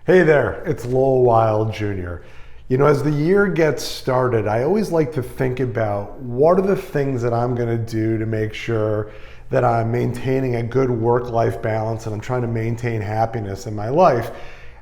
Hey there, it's Lowell Jr. As the year gets started, I always like to think about what are the things that I'm going to do to make sure that I'm maintaining a good work-life balance and I'm trying to maintain happiness in my life.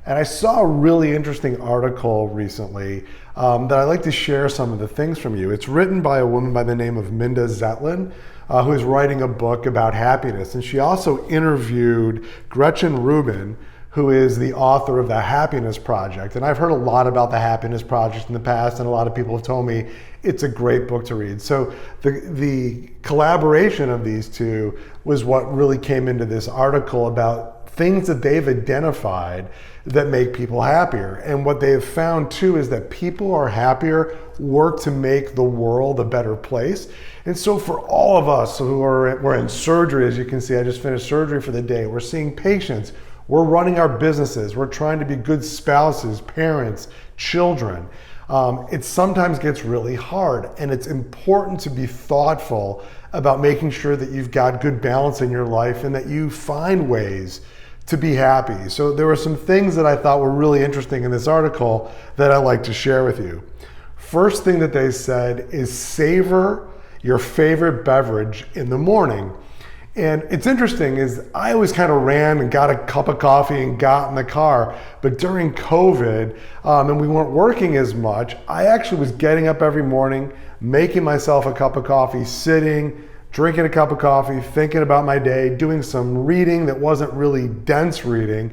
And I saw a really interesting article recently that I'd like to share some of the things from you. It's written by a woman by the name of Minda Zetlin, who is writing a book about happiness. And she also interviewed Gretchen Rubin, who is the author of the Happiness Project. And I've heard a lot about the Happiness Project in the past, and a lot of people have told me it's a great book to read. So the collaboration of these two was what really came into this article about things that they've identified that make people happier. And what they have found too is that people are happier, work to make the world a better place. And so for all of us we're in surgery, as you can see, I just finished surgery for the day. We're seeing patients. We're running our businesses. We're trying to be good spouses, parents, children. It sometimes gets really hard, and it's important to be thoughtful about making sure that you've got good balance in your life and that you find ways to be happy. So there were some things that I thought were really interesting in this article that I'd like to share with you. First thing that they said is savor your favorite beverage in the morning. And it's interesting is I always kind of ran and got a cup of coffee and got in the car. But during COVID, and we weren't working as much, I actually was getting up every morning, making myself a cup of coffee, sitting, drinking a cup of coffee, thinking about my day, doing some reading that wasn't really dense reading.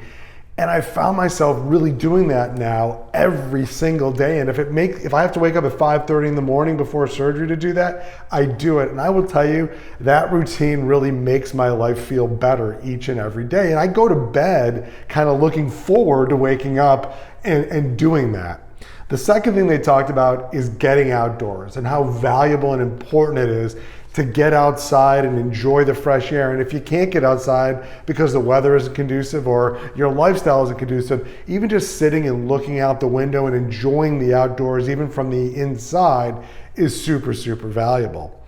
And I found myself really doing that now every single day. And if I have to wake up at 5:30 in the morning before surgery to do that, I do it. And I will tell you, that routine really makes my life feel better each and every day. And I go to bed kind of looking forward to waking up and doing that. The second thing they talked about is getting outdoors and how valuable and important it is to get outside and enjoy the fresh air. And if you can't get outside because the weather isn't conducive or your lifestyle isn't conducive, even just sitting and looking out the window and enjoying the outdoors, even from the inside, is super, super valuable.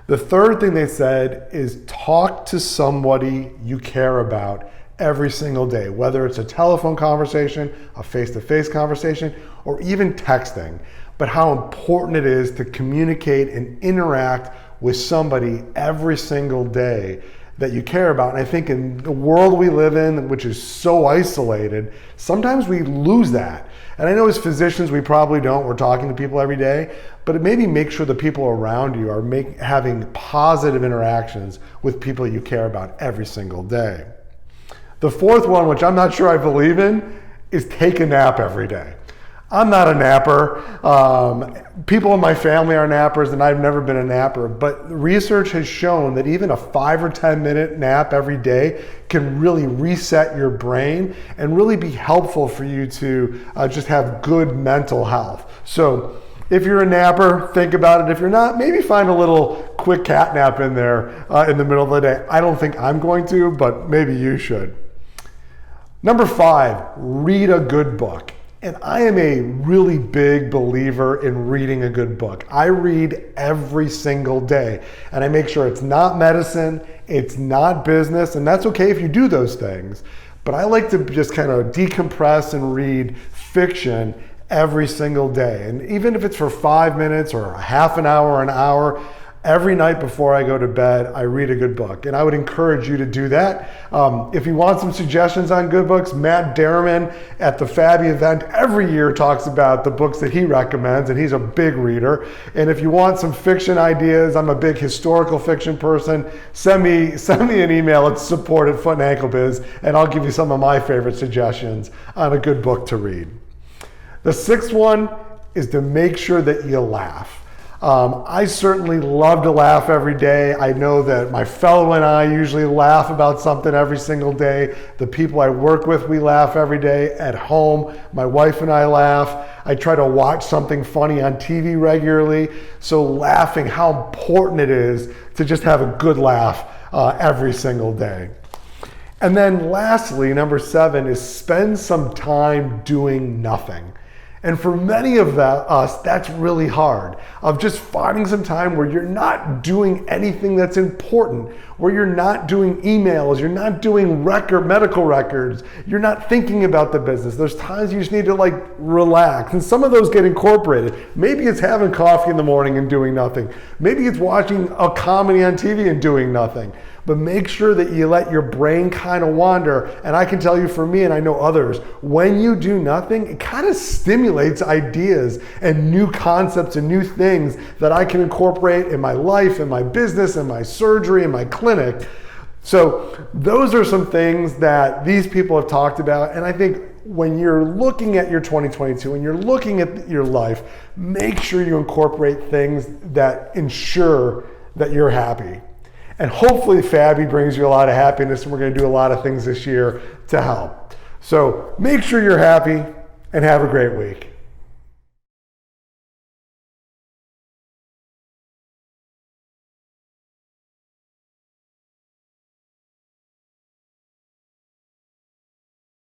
The third thing they said is talk to somebody you care about every single day, whether it's a telephone conversation, a face-to-face conversation, or even texting, but how important it is to communicate and interact with somebody every single day that you care about. And I think in the world we live in, which is so isolated, sometimes we lose that. And I know as physicians, we probably don't. We're talking to people every day, but maybe make sure the people around you are having positive interactions with people you care about every single day. The fourth one, which I'm not sure I believe in, is take a nap every day. I'm not a napper. People in my family are nappers, and I've never been a napper. But research has shown that even a 5 or 10 minute nap every day can really reset your brain and really be helpful for you to just have good mental health. So if you're a napper, think about it. If you're not, maybe find a little quick cat nap in there in the middle of the day. I don't think I'm going to, but maybe you should. Number 5, read a good book. And I am a really big believer in reading a good book. I read every single day, and I make sure it's not medicine, it's not business, and that's okay if you do those things. But I like to just kind of decompress and read fiction every single day. And even if it's for 5 minutes or a half an hour or an hour, every night before I go to bed, I read a good book. And I would encourage you to do that. If you want some suggestions on good books, Matt Derriman at the Fabby event every year talks about the books that he recommends, and he's a big reader. And if you want some fiction ideas, I'm a big historical fiction person, send me an email at support@footandAnkleBiz, and I'll give you some of my favorite suggestions on a good book to read. The sixth one is to make sure that you laugh. I certainly love to laugh every day. I know that my fellow and I usually laugh about something every single day. The people I work with, we laugh every day. At home, my wife and I laugh. I try to watch something funny on TV regularly. So laughing, how important it is to just have a good laugh every single day. And then lastly, number 7 is spend some time doing nothing. And for many of us, that's really hard, of just finding some time where you're not doing anything that's important, where you're not doing emails, you're not doing medical records, you're not thinking about the business. There's times you just need to relax. And some of those get incorporated. Maybe it's having coffee in the morning and doing nothing. Maybe it's watching a comedy on TV and doing nothing. But make sure that you let your brain kind of wander. And I can tell you for me, and I know others, when you do nothing, it kind of stimulates ideas and new concepts and new things that I can incorporate in my life, in my business, in my surgery, in my clinic. So those are some things that these people have talked about. And I think when you're looking at your 2022, when you're looking at your life, make sure you incorporate things that ensure that you're happy. And hopefully Fabi brings you a lot of happiness, and we're going to do a lot of things this year to help. So make sure you're happy and have a great week.